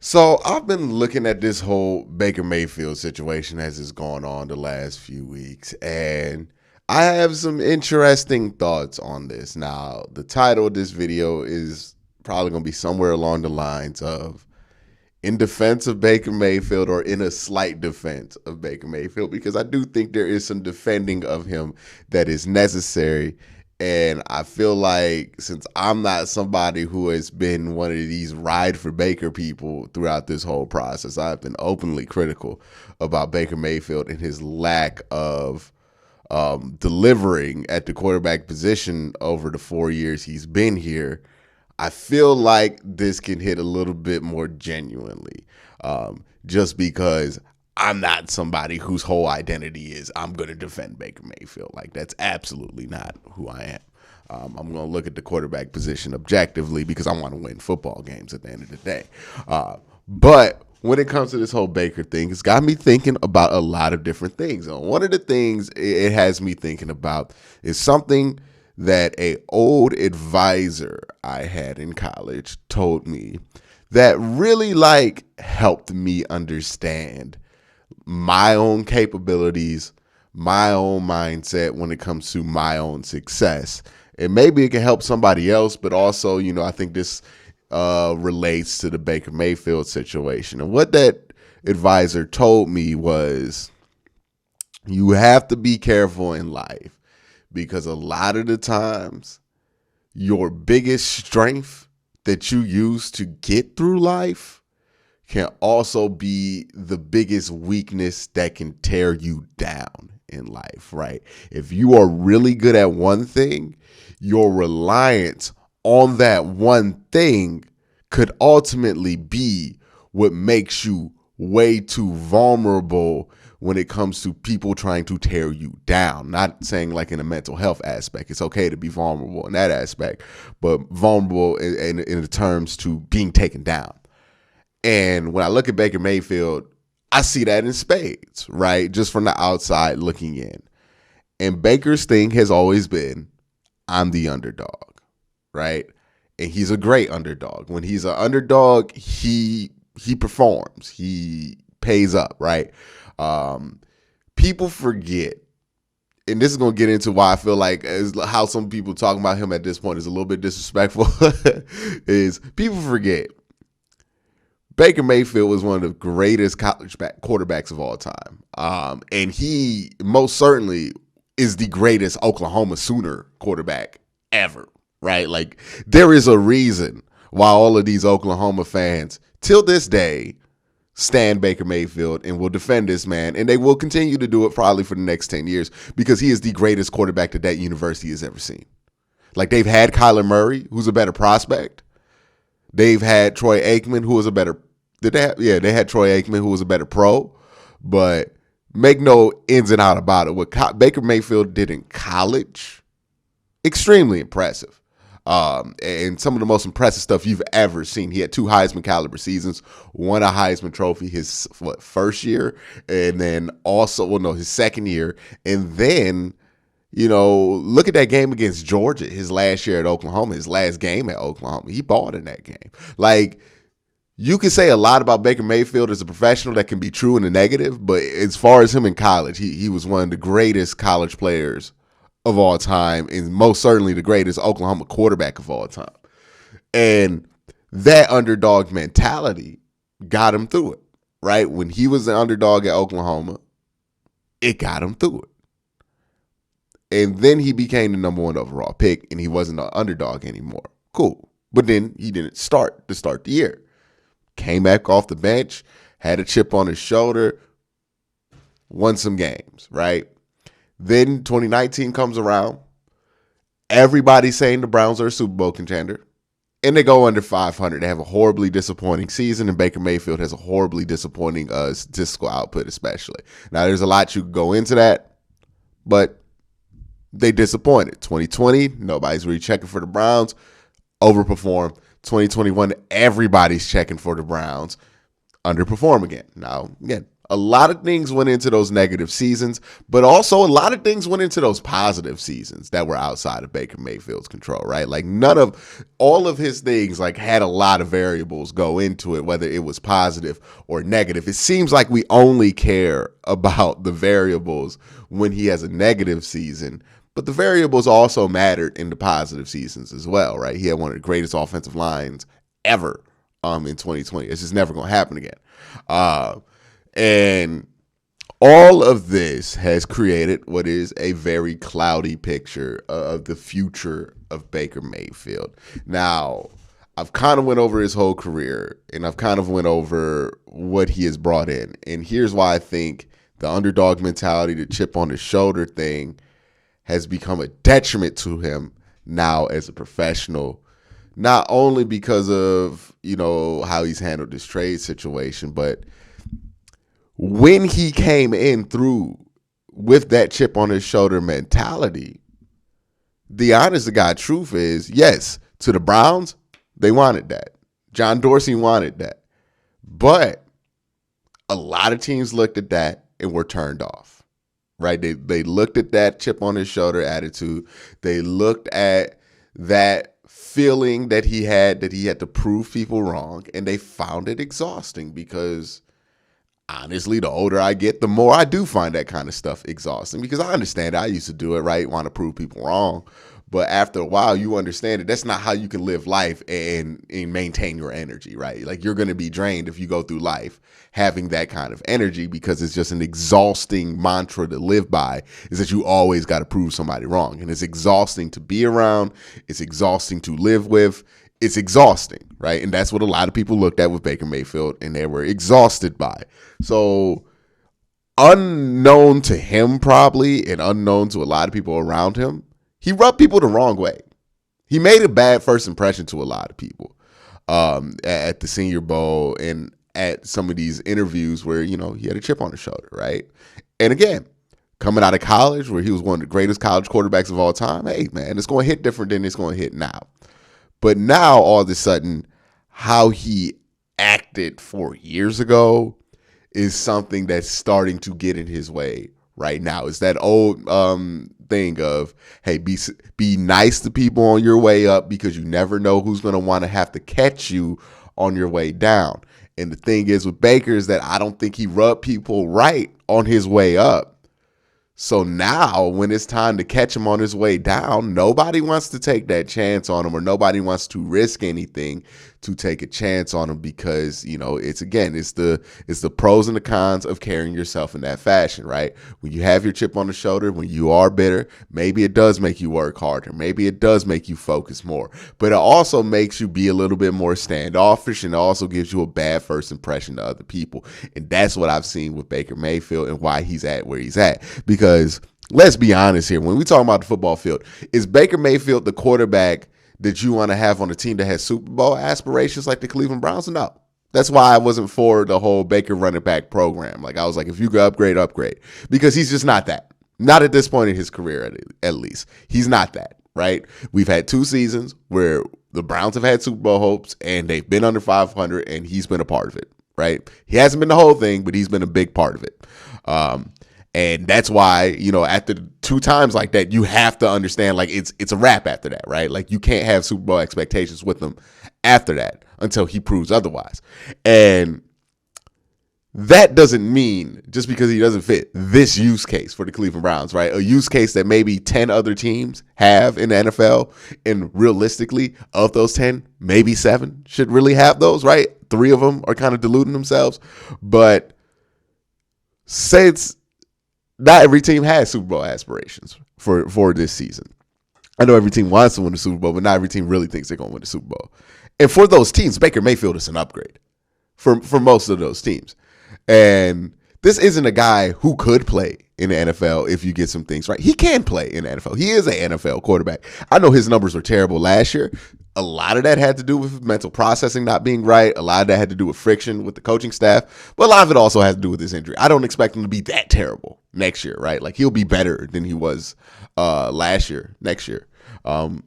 So I've been looking at this whole Baker Mayfield situation as it's gone on the last few weeks, and I have some interesting thoughts on this. Now, the title of this video is probably going to be somewhere along the lines of in defense of Baker Mayfield or in a slight defense of Baker Mayfield, because I do think there is some defending of him that is necessary. And I feel like since I'm not somebody who has been one of these ride for Baker people throughout this whole process, I've been openly critical about Baker Mayfield and his lack of delivering at the quarterback position over the 4 years he's been here. I feel like this can hit a little bit more genuinely, just because I'm not somebody whose whole identity is I'm going to defend Baker Mayfield. Like, that's absolutely not who I am. I'm going to look at the quarterback position objectively because I want to win football games at the end of the day. But when it comes to this whole Baker thing, it's got me thinking about a lot of different things. And one of the things it has me thinking about is something that a old advisor I had in college told me that really helped me understand my own capabilities, my own mindset when it comes to my own success. And maybe it can help somebody else, but also, I think this relates to the Baker Mayfield situation. And what that advisor told me was you have to be careful in life because a lot of the times your biggest strength that you use to get through life can also be the biggest weakness that can tear you down in life, right? If you are really good at one thing, your reliance on that one thing could ultimately be what makes you way too vulnerable when it comes to people trying to tear you down. Not saying like in a mental health aspect. It's okay to be vulnerable in that aspect, but vulnerable in the terms to being taken down. And when I look at Baker Mayfield, I see that in spades, right? Just from the outside looking in. And Baker's thing has always been, I'm the underdog, right? And he's a great underdog. When he's an underdog, he performs. He pays up, right? People forget, and this is going to get into why I feel like how some people talking about him at this point is a little bit disrespectful, is people forget Baker Mayfield was one of the greatest college quarterbacks of all time. And he most certainly is the greatest Oklahoma Sooner quarterback ever, right? Like, there is a reason why all of these Oklahoma fans, till this day, stand Baker Mayfield and will defend this man. And they will continue to do it probably for the next 10 years because he is the greatest quarterback that university has ever seen. Like, they've had Kyler Murray, who's a better prospect. They've had Troy Aikman, who was a better they had Troy Aikman, who was a better pro, but make no ins and out about it. What Baker Mayfield did in college, extremely impressive. And some of the most impressive stuff you've ever seen. He had 2 Heisman caliber seasons, won a Heisman Trophy his first year, and then also, his second year. And then, look at that game against Georgia, his last year at Oklahoma, his last game at Oklahoma. He balled in that game. Like, you can say a lot about Baker Mayfield as a professional that can be true in the negative, but as far as him in college, he was one of the greatest college players of all time and most certainly the greatest Oklahoma quarterback of all time. And that underdog mentality got him through it, right? When he was the underdog at Oklahoma, it got him through it. And then he became the number 1 overall pick and he wasn't an underdog anymore. Cool. But then he didn't start the year. Came back off the bench, had a chip on his shoulder, won some games, right? Then 2019 comes around. Everybody's saying the Browns are a Super Bowl contender, and they go under 500. They have a horribly disappointing season, and Baker Mayfield has a horribly disappointing statistical output, especially. Now, there's a lot you could go into that, but they disappointed. 2020, nobody's really checking for the Browns, overperformed. 2021, everybody's checking for the Browns, underperform again. Now, again, A lot of things went into those negative seasons, but also a lot of things went into those positive seasons that were outside of Baker Mayfield's control, right? Like all of his things like had a lot of variables go into it, whether it was positive or negative. It seems like we only care about the variables when he has a negative season, but the variables also mattered in the positive seasons as well, right? He had one of the greatest offensive lines ever in 2020. It's just never going to happen again. And all of this has created what is a very cloudy picture of the future of Baker Mayfield. Now, I've kind of went over his whole career, and I've kind of went over what he has brought in. And here's why I think the underdog mentality, the chip on his shoulder thing, has become a detriment to him now as a professional. Not only because of, how he's handled this trade situation, but when he came in through with that chip on his shoulder mentality, the honest to God truth is, yes, to the Browns, they wanted that. John Dorsey wanted that. But a lot of teams looked at that and were turned off, right? They looked at that chip on his shoulder attitude. They looked at that feeling that he had to prove people wrong, and they found it exhausting because honestly, the older I get, the more I do find that kind of stuff exhausting because I understand I used to do it, right? Want to prove people wrong. But after a while, you understand that that's not how you can live life and maintain your energy, right? Like you're going to be drained if you go through life having that kind of energy because it's just an exhausting mantra to live by is that you always got to prove somebody wrong. And it's exhausting to be around. It's exhausting to live with. It's exhausting, right? And that's what a lot of people looked at with Baker Mayfield and they were exhausted by. So unknown to him probably and unknown to a lot of people around him, he rubbed people the wrong way. He made a bad first impression to a lot of people at the Senior Bowl and at some of these interviews where, he had a chip on his shoulder, right? And again, coming out of college where he was one of the greatest college quarterbacks of all time, hey, man, it's going to hit different than it's going to hit now. But now, all of a sudden, how he acted 4 years ago is something that's starting to get in his way right now. It's that old thing of, hey, be nice to people on your way up because you never know who's going to want to have to catch you on your way down. And the thing is with Baker is that I don't think he rubbed people right on his way up. So now when it's time to catch him on his way down, nobody wants to take that chance on him or nobody wants to risk anything to take a chance on him because, it's the pros and the cons of carrying yourself in that fashion, right? When you have your chip on the shoulder, when you are bitter, maybe it does make you work harder. Maybe it does make you focus more, but it also makes you be a little bit more standoffish and it also gives you a bad first impression to other people. And that's what I've seen with Baker Mayfield and why he's at where he's at. Because let's be honest here, when we talk about the football field, is Baker Mayfield the quarterback that you want to have on a team that has Super Bowl aspirations like the Cleveland Browns? No. That's why I wasn't for the whole Baker running back program. Like I was like, if you could upgrade. Because he's just not that. Not at this point in his career, at least. He's not that, right? We've had 2 seasons where the Browns have had Super Bowl hopes and they've been under 500 and he's been a part of it, right? He hasn't been the whole thing, but he's been a big part of it. And that's why, after 2 times like that, you have to understand like it's a wrap after that, right? Like you can't have Super Bowl expectations with him after that until he proves otherwise. And that doesn't mean just because he doesn't fit this use case for the Cleveland Browns, right? A use case that maybe 10 other teams have in the NFL. And realistically, of those 10, maybe 7 should really have those, right? 3 of them are kind of deluding themselves. But since not every team has Super Bowl aspirations for this season. I know every team wants to win the Super Bowl, but not every team really thinks they're going to win the Super Bowl. And for those teams, Baker Mayfield is an upgrade for most of those teams. And this isn't a guy who could play in the NFL if you get some things right. He can play in the NFL. He is an NFL quarterback. I know his numbers were terrible last year. A lot of that had to do with mental processing not being right. A lot of that had to do with friction with the coaching staff. But a lot of it also has to do with his injury. I don't expect him to be that terrible next year, right? Like he'll be better than he was last year, next year,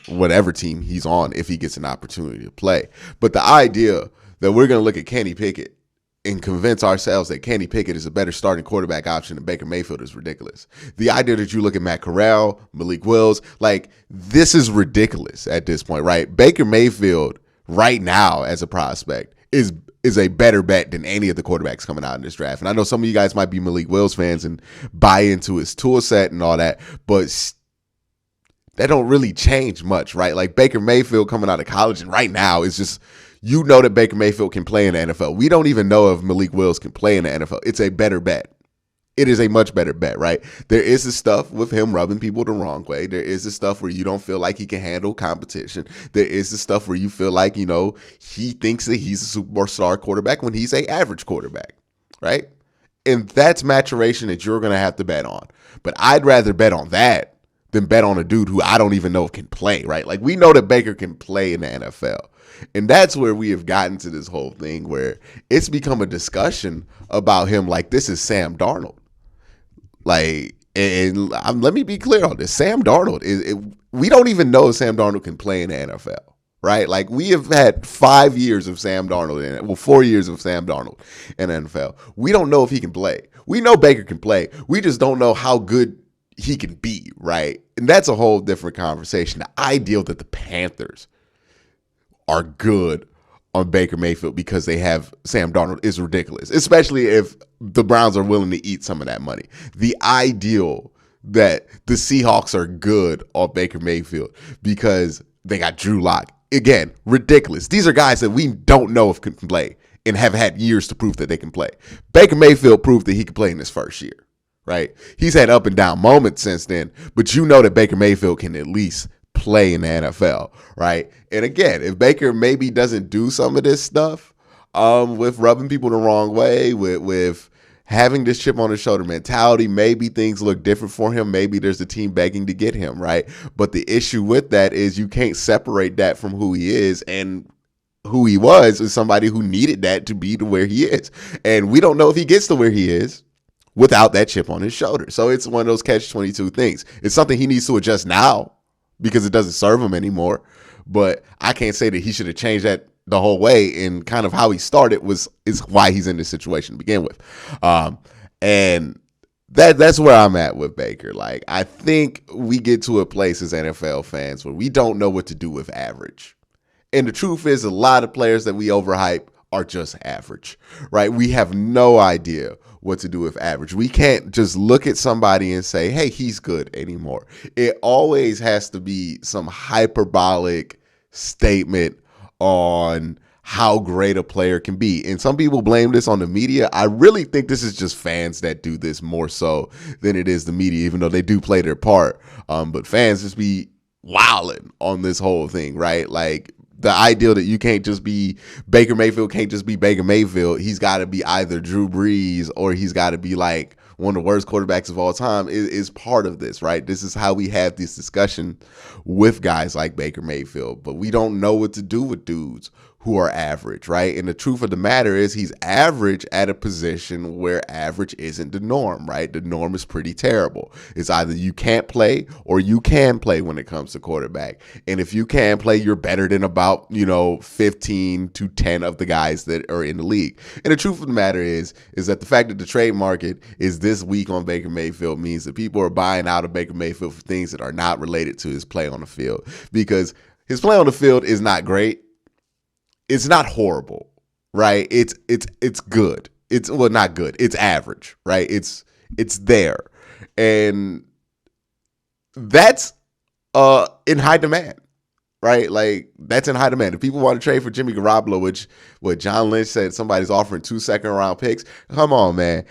whatever team he's on if he gets an opportunity to play. But the idea that we're going to look at Kenny Pickett and convince ourselves that Kenny Pickett is a better starting quarterback option than Baker Mayfield is ridiculous. The idea that you look at Matt Corral, Malik Willis, like this is ridiculous at this point, right? Baker Mayfield right now as a prospect is a better bet than any of the quarterbacks coming out in this draft. And I know some of you guys might be Malik Willis fans and buy into his tool set and all that, but that don't really change much, right? Like Baker Mayfield coming out of college and right now is just, you know that Baker Mayfield can play in the NFL. We don't even know if Malik Willis can play in the NFL. It's a better bet. It is a much better bet, right? There is the stuff with him rubbing people the wrong way. There is the stuff where you don't feel like he can handle competition. There is the stuff where you feel like, he thinks that he's a superstar quarterback when he's an average quarterback, right? And that's maturation that you're going to have to bet on. But I'd rather bet on that than bet on a dude who I don't even know can play, right? Like we know that Baker can play in the NFL. And that's where we have gotten to this whole thing where it's become a discussion about him like this is Sam Darnold. Like, and let me be clear on this. Sam Darnold, we don't even know if Sam Darnold can play in the NFL, right? Like we have had 5 years of Sam Darnold 4 years of Sam Darnold in the NFL. We don't know if he can play. We know Baker can play. We just don't know how good he can be, right? And that's a whole different conversation. The idea that the Panthers are good on Baker Mayfield because they have Sam Darnold is ridiculous, especially if the Browns are willing to eat some of that money. The ideal that the Seahawks are good on Baker Mayfield because they got Drew Lock. Again, ridiculous. These are guys that we don't know if can play and have had years to prove that they can play. Baker Mayfield proved that he could play in his first year, right? He's had up and down moments since then, but you know that Baker Mayfield can at least play in the NFL, right? And again, if Baker maybe doesn't do some of this stuff with rubbing people the wrong way, with having this chip on his shoulder mentality, maybe things look different for him. Maybe there's a team begging to get him, right? But the issue with that is you can't separate that from who he is, and who he was somebody who needed that to be to where he is. And we don't know if he gets to where he is without that chip on his shoulder. So it's one of those catch-22 things. It's something he needs to adjust now, because it doesn't serve him anymore. But I can't say that he should have changed that the whole way, and kind of how he started is why he's in this situation to begin with. And that's where I'm at with Baker. Like, I think we get to a place as NFL fans where we don't know what to do with average. And the truth is, a lot of players that we overhype are just average, right? We have no idea what to do with average. We can't just look at somebody and say, hey, he's good anymore. It always has to be some hyperbolic statement on how great a player can be. And some people blame this on the media. I really think this is just fans that do this more so than it is the media, even though they do play their part. But fans just be wilding on this whole thing, right? Like, the ideal that you can't just be Baker Mayfield, can't just be Baker Mayfield. He's got to be either Drew Brees or he's got to be like one of the worst quarterbacks of all time is part of this, right? This is how we have this discussion with guys like Baker Mayfield, but we don't know what to do with dudes who are average, right? And the truth of the matter is he's average at a position where average isn't the norm, right? The norm is pretty terrible. It's either you can't play or you can play when it comes to quarterback. And if you can play, you're better than about, 15 to 10 of the guys that are in the league. And the truth of the matter is that the fact that the trade market is this weak on Baker Mayfield means that people are buying out of Baker Mayfield for things that are not related to his play on the field, because his play on the field is not great. It's not horrible, right? It's good. Not good. It's average, right? It's there. And that's in high demand, right? Like, that's in high demand. If people want to trade for Jimmy Garoppolo, which what John Lynch said, somebody's offering 2 second-round picks. Come on, man.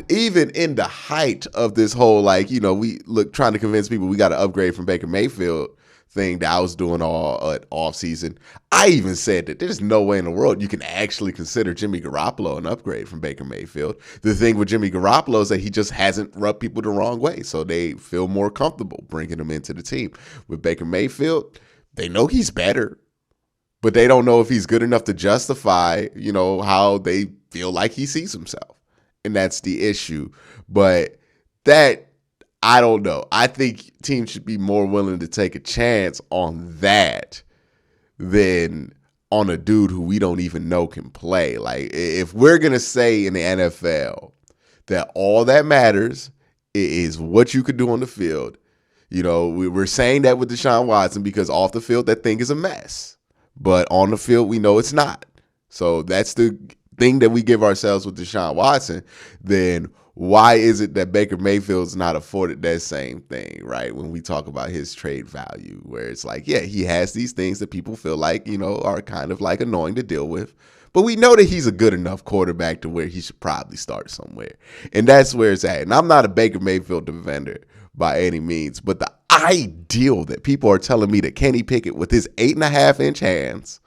Even in the height of this whole, we look trying to convince people we got to upgrade from Baker Mayfield thing that I was doing all off season, I even said that there's no way in the world you can actually consider Jimmy Garoppolo an upgrade from Baker Mayfield. The thing with Jimmy Garoppolo is that he just hasn't rubbed people the wrong way, so they feel more comfortable bringing him into the team. With Baker Mayfield, they know he's better, but they don't know if he's good enough to justify, how they feel like he sees himself. And that's the issue. But that, I don't know. I think teams should be more willing to take a chance on that than on a dude who we don't even know can play. Like, if we're going to say in the NFL that all that matters is what you could do on the field, we're saying that with Deshaun Watson because off the field, that thing is a mess. But on the field, we know it's not. So that's the thing that we give ourselves with Deshaun Watson. Then why is it that Baker Mayfield's not afforded that same thing, right? When we talk about his trade value, where it's like, yeah, he has these things that people feel like, are kind of like annoying to deal with. But we know that he's a good enough quarterback to where he should probably start somewhere. And that's where it's at. And I'm not a Baker Mayfield defender by any means, but the ideal that people are telling me that Kenny Pickett with his 8.5-inch hands,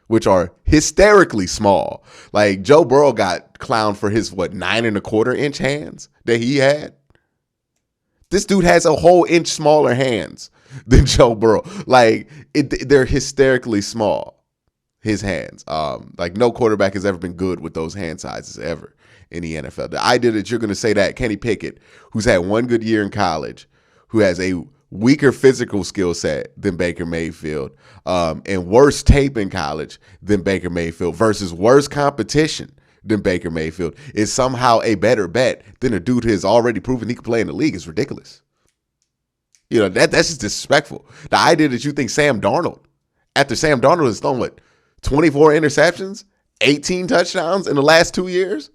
which are hysterically small. Like Joe Burrow got clowned for his 9.25-inch hands that he had. This dude has a whole inch smaller hands than Joe Burrow. Like they're hysterically small. His hands. Like no quarterback has ever been good with those hand sizes ever in the NFL. The idea that you're going to say that Kenny Pickett, who's had one good year in college, who has a weaker physical skill set than Baker Mayfield, and worse tape in college than Baker Mayfield versus worse competition than Baker Mayfield is somehow a better bet than a dude who has already proven he can play in the league is ridiculous. That's just disrespectful. The idea that you think Sam Darnold, after Sam Darnold has thrown 24 interceptions, 18 touchdowns in the last 2 years,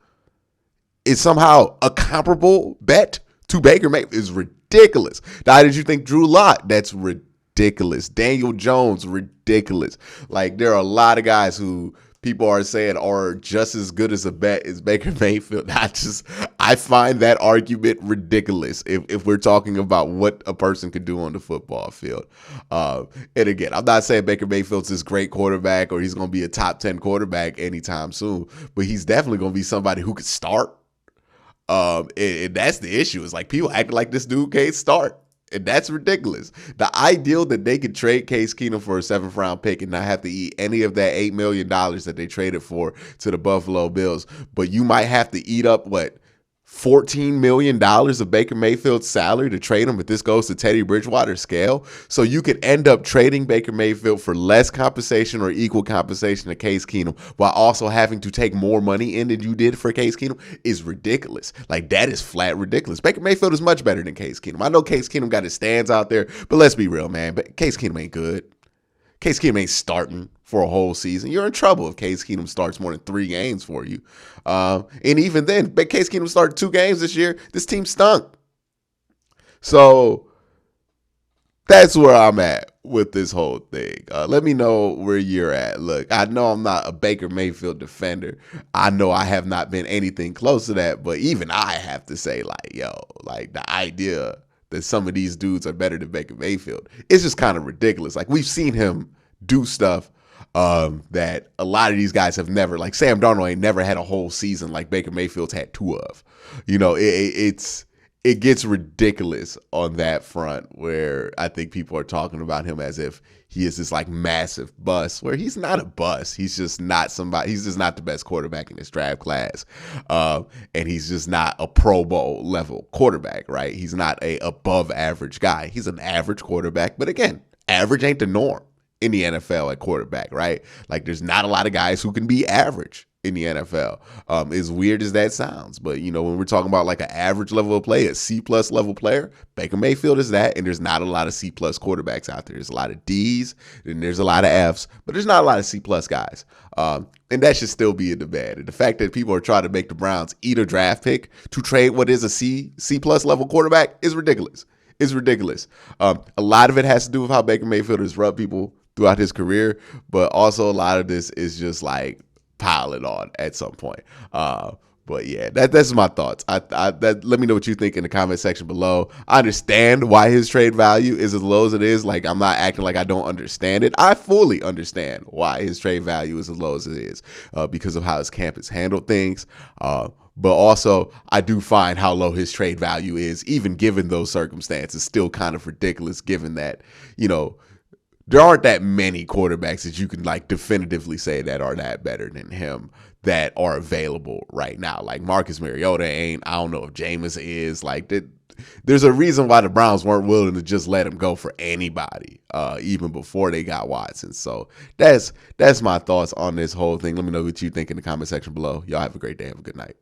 is somehow a comparable bet to Baker Mayfield is ridiculous. Now, did you think Drew Lock? That's ridiculous. Daniel Jones, ridiculous. Like, there are a lot of guys who people are saying are just as good as a bet as Baker Mayfield. I find that argument ridiculous if we're talking about what a person could do on the football field. And again, I'm not saying Baker Mayfield's this great quarterback or he's going to be a top 10 quarterback anytime soon, but he's definitely going to be somebody who could start. And that's the issue. It's like people acting like this dude can't start. And that's ridiculous. The ideal that they could trade Case Keenum for a 7th round pick and not have to eat any of that $8 million that they traded for to the Buffalo Bills. But you might have to eat up $14 million of Baker Mayfield's salary to trade him if this goes to Teddy Bridgewater's scale. So you could end up trading Baker Mayfield for less compensation or equal compensation to Case Keenum while also having to take more money in than you did for Case Keenum is ridiculous. Like, that is flat ridiculous. Baker Mayfield is much better than Case Keenum. I know Case Keenum got his stands out there, but let's be real, man. But Case Keenum ain't good. Case Keenum ain't starting for a whole season. You're in trouble if Case Keenum starts more than 3 games for you. And even then, Case Keenum started 2 games this year. This team stunk. So that's where I'm at with this whole thing. Let me know where you're at. Look, I know I'm not a Baker Mayfield defender. I know I have not been anything close to that, but even I have to say, the idea that some of these dudes are better than Baker Mayfield, it's just kind of ridiculous. Like, we've seen him do stuff that a lot of these guys have never, like Sam Darnold ain't never had a whole season like Baker Mayfield's had 2 of. It gets ridiculous on that front where I think people are talking about him as if he is this massive bust, where he's not a bust. He's just not the best quarterback in this draft class. And he's just not a Pro Bowl level quarterback, right? He's not a above average guy. He's an average quarterback. But again, average ain't the norm in the NFL at quarterback, right? Like, there's not a lot of guys who can be average in the NFL. As weird as that sounds, but when we're talking about an average level of play, a C+ level player, Baker Mayfield is that, and there's not a lot of C+ quarterbacks out there. There's a lot of D's and there's a lot of F's, but there's not a lot of C+ guys. And that should still be a debate. And the fact that people are trying to make the Browns eat a draft pick to trade what is a C+ level quarterback is ridiculous. It's ridiculous. A lot of it has to do with how Baker Mayfield has rubbed people throughout his career, but also a lot of this is just pile it on at some point. But yeah, that's my thoughts. Let me know what you think in the comment section below. I understand why his trade value is as low as it is. Like, I'm not acting like I don't understand it. I fully understand why his trade value is as low as it is because of how his camp has handled things. But also, I do find how low his trade value is, even given those circumstances, still kind of ridiculous, given that, there aren't that many quarterbacks that you can definitively say that are that better than him that are available right now. Like, Marcus Mariota ain't. I don't know if Jameis is. there's a reason why the Browns weren't willing to just let him go for anybody, even before they got Watson. So that's my thoughts on this whole thing. Let me know what you think in the comment section below. Y'all have a great day. Have a good night.